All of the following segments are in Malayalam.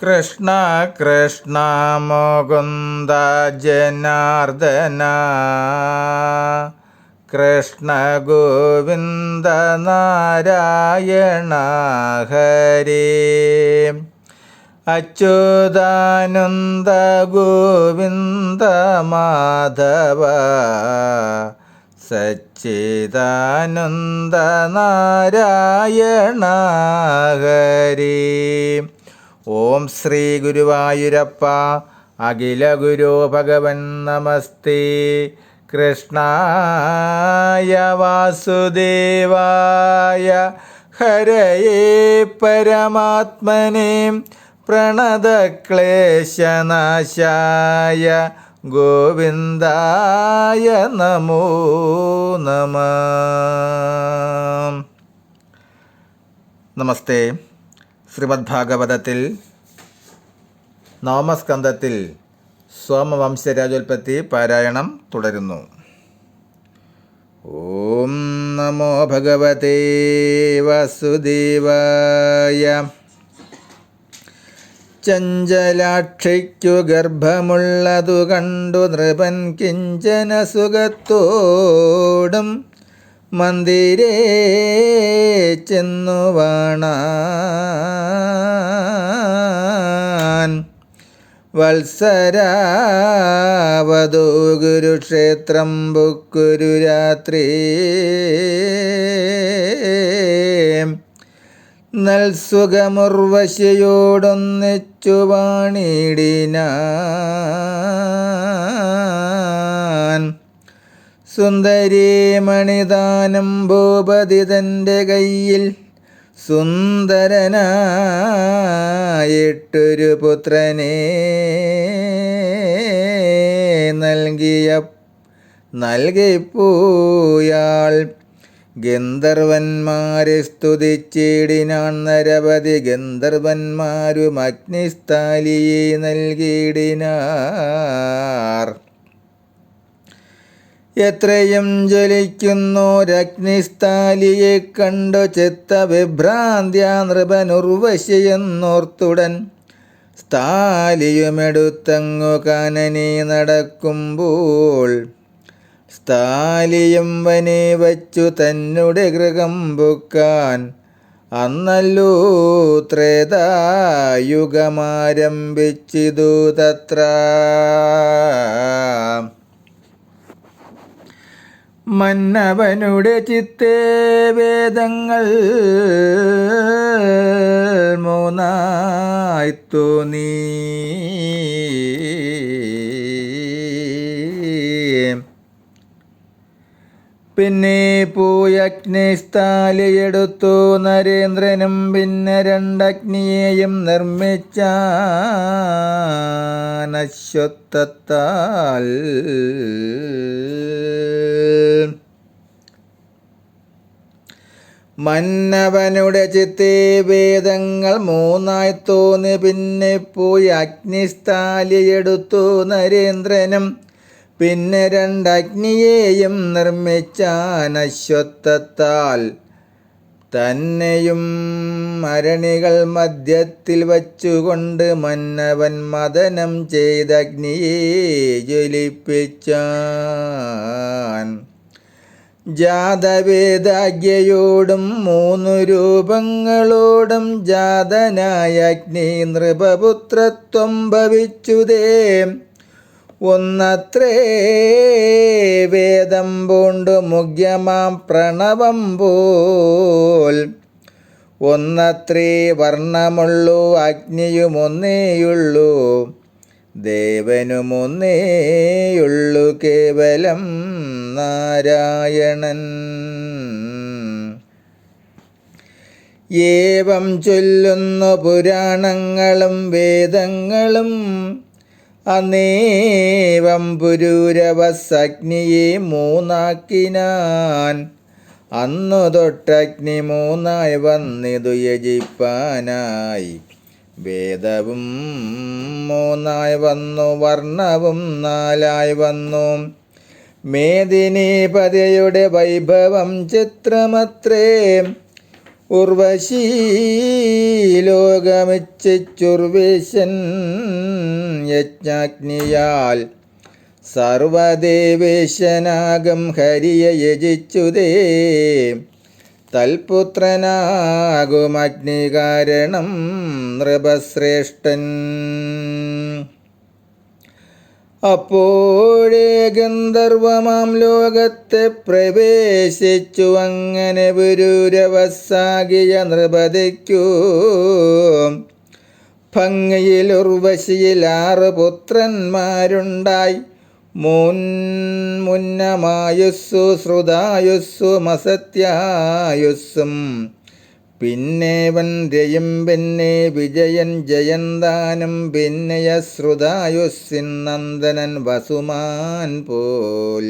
കൃഷ്ണ കൃഷ്ണ മുകുന്ദ ജനാർദ്ദന കൃഷ്ണ ഗോവിന്ദ നാരായണ ഹരേ അച്യുതാനന്ദ ഗോവിന്ദ മാധവ സച്ചിദാനന്ദ നാരായണ ഹരേ. ഓം ശ്രീ ഗുരുവായൂരപ്പ അഖില ഗുരു ഭഗവൻ നമസ്തേ. കൃഷ്ണായ വാസുദേവായ ഹരയേ പരമാത്മനേ പ്രണതക്ലേശനാശായ ഗോവിന്ദായ നമോ നമഃ. നമസ്തേ. ശ്രീമദ്ഭാഗവതത്തിൽ നവമസ്കന്ധത്തിൽ സോമവംശരാജോൽപ്പത്തി പാരായണം തുടരുന്നു. ഓം നമോ ഭഗവതേ വാസുദേവായ. ചഞ്ചലാക്ഷിക്കു ഗർഭമുള്ളതു കണ്ടു നൃപൻ കിഞ്ചന സുഖത്തോടും മന്ദിരേ ചെന്നു വാണാൻ. വത്സരാവധൂ ഗുരുക്ഷേത്രം ബുക്കുരു രാത്രി നൽസുഖമുർവശിയോടൊന്നിച്ചു വാണിടിനാൻ. സുന്ദരീ മണിദാനം ഭൂപതി തൻ്റെ കയ്യിൽ സുന്ദരനായിട്ടൊരു പുത്രനെ നൽകിപ്പോയാൾ. ഗന്ധർവന്മാരെ സ്തുതിച്ചിടിനാൻ. നരവധി ഗന്ധർവന്മാരും അഗ്നിസ്ഥാലിയെ നൽകിയിടിനാർ. എത്രയും ജ്വലിക്കുന്നോരഗ്നിസ്ഥാലിയെ കണ്ടു ചിത്തവിഭ്രാന്ത്യ നൃപനുർവശിയെന്നോർത്തുടൻ സ്ഥാലിയുമെടുത്തങ്ങു കാനനെ നടക്കുമ്പോൾ സ്ഥാലിയും വനെ വച്ചു തന്നെ ഗൃഹം പുക്കാൻ. അന്നല്ലോ ത്രേതായുഗമാരംഭിച്ചിതു തത്ര. മന്നവനുടെ ചിത്തേ വേദങ്ങൾ മൂന്നായി തോന്നി. പിന്നെ പോയി അഗ്നിസ്ഥാലിയെടുത്തു നരേന്ദ്രനും. പിന്നെ രണ്ടഗ്നിയെയും നിർമ്മിച്ചാൻ അശ്വത്ഥത്താൽ. മന്നവനുടെ ചിത്തേ വേദങ്ങൾ മൂന്നായി തോന്നി. പിന്നെ പോയി അഗ്നിസ്ഥാലിയെടുത്തു നരേന്ദ്രനും. പിന്നെ രണ്ടഗ്നിയെയും നിർമ്മിച്ചാൻ അശ്വത്ഥത്താൽ. തന്നെയും അരണികൾ മധ്യത്തിൽ വച്ചുകൊണ്ട് മന്നവൻ മദനം ചെയ്തഗ്നിയെ ജ്വലിപ്പിച്ചാൻ. ജാതവേദാജ്ഞയോടും മൂന്നു രൂപങ്ങളോടും ജാതനായ അഗ്നി നൃപപുത്രത്വം ഭവിച്ചുതേ. ഒന്നത്രേ വേദം പൂണ്ടു മുഖ്യമാം പ്രണവം പോൽ. ഒന്നത്രേ വർണ്ണമുള്ളൂ അഗ്നിയുമൊന്നേയുള്ളൂ ദേവനുമൊന്നേയുള്ളൂ കേവലം നാരായണൻ. ഏവം ചൊല്ലുന്നു പുരാണങ്ങളും വേദങ്ങളും. അന്നേവം പുരൂരവസഗ്നിയെ മൂന്നാക്കിനാൻ. അന്നു തൊട്ടഗ്നി മൂന്നായി വന്നിതു യജിപ്പാനായി. വേദവും മൂന്നായി വന്നു, വർണ്ണവും നാലായി വന്നു. മേദിനീപതിയുടെ വൈഭവം ചിത്രമത്രേ. ഉർവശീ ലോകമിച്ഛുർവേശൻ യജ്ഞാഗ്നിയാൽ സർവദേവേശനാകം ഹരിയെ യജിച്ചുതേ തൽപുത്രനാകുമഗ്നി കാരണം നൃപശ്രേഷ്ഠൻ. അപ്പോഴേ ഗന്ധർവമാം ലോകത്തെ പ്രവേശിച്ചു അങ്ങനെ പുരൂരവസാകിയ നൃപതിക്കു ഭംഗിയിൽ ഉർവശിയിൽ 6 പുത്രന്മാരുണ്ടായി. മുന്നമായുസ്സു ശ്രുതായുസ്സു മസത്യായുസ്സും പിന്നേവൻ രയും പിന്നെ വിജയൻ ജയന്താനം പിന്നെയ ശ്രുതായുസ്സിൻ നന്ദനൻ വസുമാൻ പോൽ.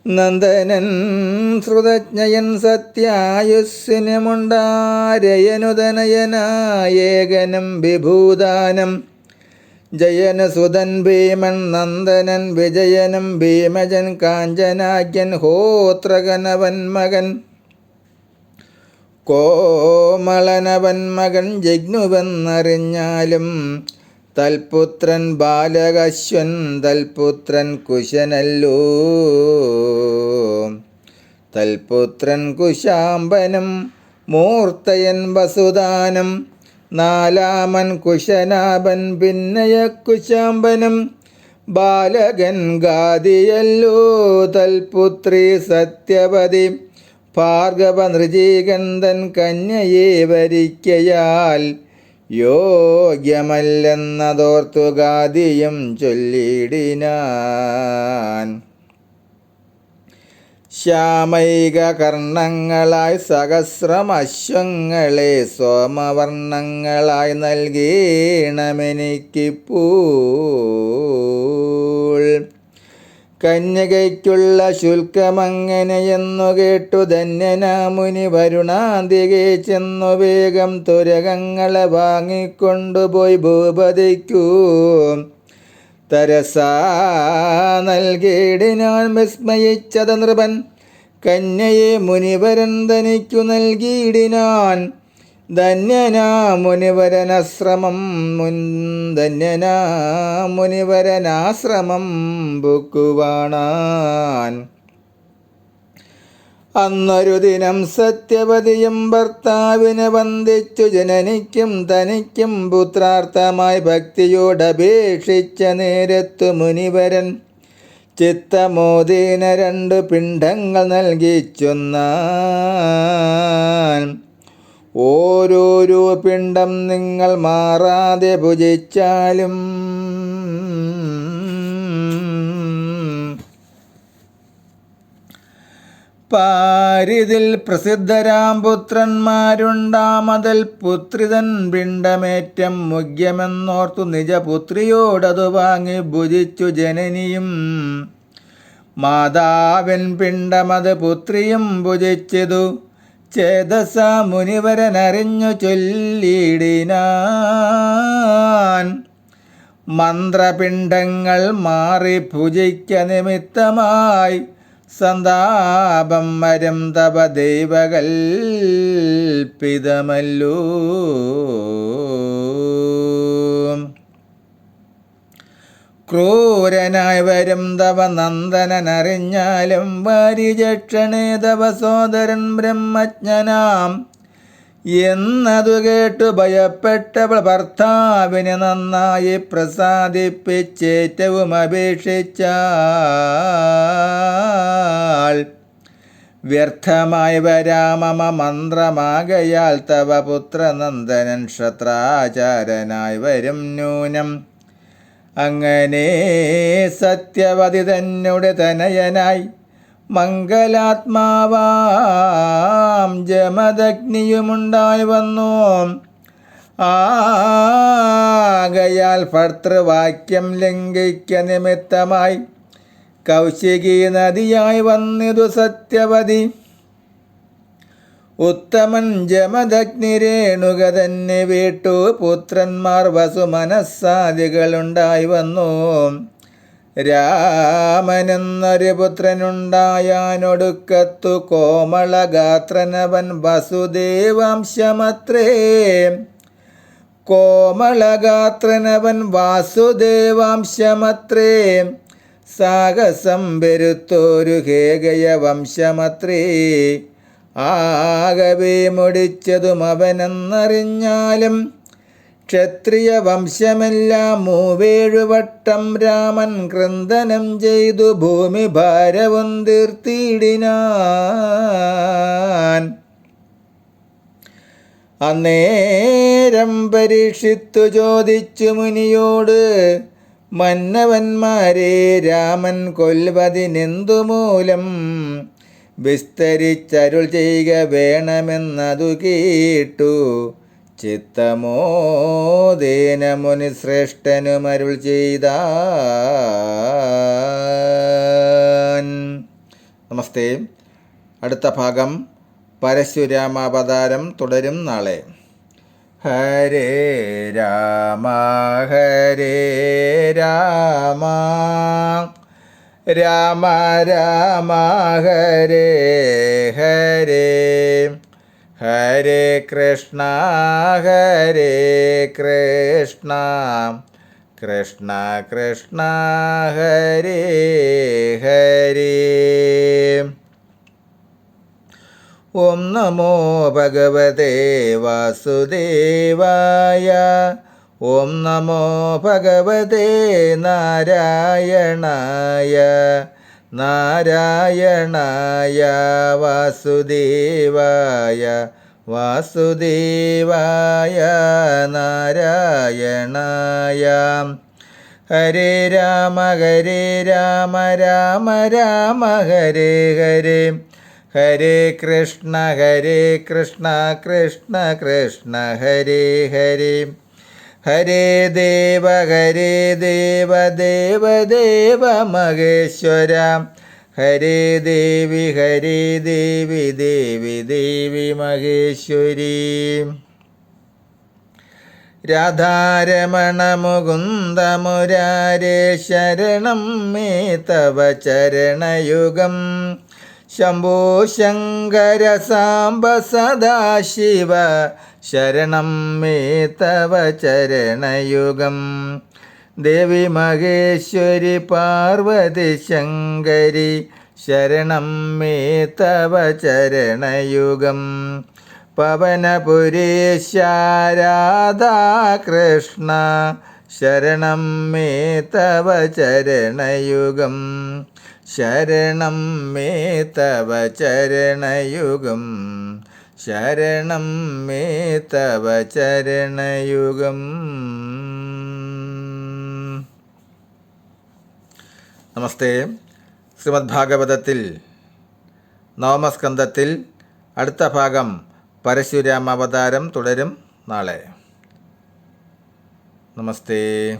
നന്ദനൻ ശ്രുതജ്ഞയൻ സത്യായുസ്സിനുമുണ്ടാരയനുതനയനായേകനം വിഭൂദാനം ജയനസുതൻ ഭീമൻ നന്ദനൻ വിജയനും ഭീമജൻ കാഞ്ചനാഗ്യൻ ഹോത്രകനവൻ മകൻ കോമളനവൻ മകൻ ജഗ്നുവെന്നറിഞ്ഞാലും തൽപുത്രൻ ബാലകശ്വൻ തൽപുത്രൻ കുശനല്ലോ. തൽപുത്രൻ കുശാംബനും മൂർത്തയൻ വസുദാനം 4-മൻ കുശനാഭൻ പിന്നയ കുശാംബനും ബാലകൻ ഗാദിയല്ലോ. തൽപുത്രി സത്യവതി ഭാർഗവ നൃജീകന്ധൻ കന്യയെ വരിക്കയാൽ യോഗ്യമല്ലെന്നതോർത്തു ഗാദിയും ചൊല്ലിടിനാൻ. ശ്യാമൈക കർണങ്ങളായി സഹസ്രമശ്വങ്ങളെ സോമവർണ്ണങ്ങളായി നൽകീണമെനിക്കിപ്പോൾ. കന്യകയ്ക്കുള്ള ശുൽക്കമങ്ങനെയെന്നു കേട്ടു ധന്യനാമുനി വരുണാന്തികെ ചെന്നു വേഗം തുരകങ്ങളെ വാങ്ങിക്കൊണ്ടുപോയി ഭൂപതിക്കു തരസാ നൽകിയിടിനാൻ. വിസ്മയിച്ചത നൃപൻ കന്യയെ മുനിവരൻ തനിക്കു നൽകിയിടിനാൻ. ധന്യനാമുനിവരനാശ്രമം ബുക്കുവാണാൻ. അന്നൊരു ദിനം സത്യവതിയും ഭർത്താവിനെ വന്ദിച്ചു ജനനിക്കും തനിക്കും പുത്രാർത്ഥമായി ഭക്തിയോടപേക്ഷിച്ച നേരത്തു മുനിവരൻ ചിത്തമോദീന 2 പിണ്ഡങ്ങൾ നൽകിച്ചൊന്നാൻ. ഓരോരോ പിണ്ഡം നിങ്ങൾ മാറാതെ ഭുജിച്ചാലും പാരിതിൽ പ്രസിദ്ധരാം പുത്രന്മാരുണ്ടാമതിൽ പുത്രിതൻ പിണ്ഡമേറ്റം മുഖ്യമെന്നോർത്തു നിജപുത്രിയോടതു വാങ്ങി ഭുജിച്ചു ജനനിയും. മാതാവിൻ പിണ്ഡമത് പുത്രിയും ഭുജിച്ചതു ചേതസ മുനിവരനറിഞ്ഞു ചൊല്ലിടിനാൻ. മന്ത്രപിണ്ഡങ്ങൾ മാറി ഭുജിക്ക നിമിത്തമായി സന്താപം വരും തപ ദൈവകൽപിതമല്ലോ. ക്രൂരനായി വരും തവ നന്ദനനറിഞ്ഞാലും വാരിജക്ഷണേ തവ സോദരൻ ബ്രഹ്മജ്ഞനാം എന്നതു കേട്ടു ഭയപ്പെട്ടവൾ ഭർത്താവിനെ നന്നായി പ്രസാദിപ്പിച്ചേറ്റവും അപേക്ഷിച്ചാൾ. വ്യർത്ഥമായി വരാമമ മന്ത്രമാകയാൽ തവ പുത്രനന്ദനൻ ക്ഷത്രാചാരനായി വരും നൂനം. അങ്ങനെ സത്യവതി തന്നെ തനയനായി മംഗലാത്മാവാം ജമദഗ്നിയുമുണ്ടായി വന്നു. ആകയാൽ ഭർത്തൃവാക്യം ലംഘിക്ക നിമിത്തമായി കൗശികി നദിയായി വന്നിതു സത്യവതി. ഉത്തമൻ ജമദഗ്നി രേണുക തന്നെ വീട്ടു പുത്രന്മാർ വസുമനസ്സാദികളുണ്ടായി വന്നു. രാമനെന്നൊരു പുത്രനുണ്ടായാനൊടുക്കത്തു കോമളഗാത്രനവൻ വസുദേവാംശമത്രേ. കോമളഗാത്രനവൻ വാസുദേവാംശമത്രേ. സാഹസം പെരുത്തോരു കേകയ വംശമത്രേ. ആകവേ മുടിച്ചതും അവനെന്നറിഞ്ഞാലും ക്ഷത്രിയ വംശമെല്ലാം 37 വട്ടം രാമൻ ക്രന്ദനം ചെയ്തു ഭൂമി ഭാരവും തീർത്തിടിനാൻ. അന്നേരം പരീക്ഷിത്തു ചോദിച്ചു മുനിയോട്, മന്നവന്മാരെ രാമൻ കൊല്വതിനെന്തു മൂലം? വിസ്തരിച്ചരുൾ ചെയ്യുക വേണമെന്നതു കേട്ടു. ചിത്തമോദേന മുനിശ്രേഷ്ഠനുമരുൾ ചെയ്താൻ. നമസ്തേ. അടുത്ത ഭാഗം പരശുരാമാവതാരം തുടരും നാളെ. ഹരേ രാമ ഹരേ രാമ രാമ രാമ ഹരേ ഹരേ. ഹരേ കൃഷ്ണ ഹരേ കൃഷ്ണ കൃഷ്ണ കൃഷ്ണ ഹരേ ഹരേ. ഓം നമോ ഭഗവതേ വാസുദേവായ. ഓം നമോ ഭഗവതേ നാരായണായ. നാരായണായ വാസുദേവായ. വാസുദേവായ നാരായണായ. ഹരേ രാമ രാമ രാമ ഹരേ ഹരേ. ഹരേ കൃഷ്ണ കൃഷ്ണ കൃഷ്ണ ഹരേ ഹരേ. ഹരേ ദേവ ദേവ ദേവ മഹേശ്വര. ഹരേ ദേവി ദേവി മഹേശ്വരി. രാധാരമണ മുകുന്ദ മുരാരേ ശരണം മേ തവ ചരണയുഗം. ശംഭോ ശങ്കര സാംബ സദാശിവ ശരണം മേ തവ ചരണയുഗം. ദേവി മഹേശ്വരി പാർവതി ശങ്കരി ശരണം മേ തവ ചരണയുഗം. പവനപുരീശ രാധാകൃഷ്ണ ശരണം മേ തവ ചരണയുഗം. ശരണം മേ തവ ചരണയുഗം. ശരണം മേ തവ ചരണയുഗം. നമസ്തേ. ശ്രീമദ് ഭാഗവതത്തിൽ നവമസ്കന്ധത്തിൽ അടുത്ത ഭാഗം പരശുരാമാവതാരം തുടരും നാളെ. നമസ്തേ.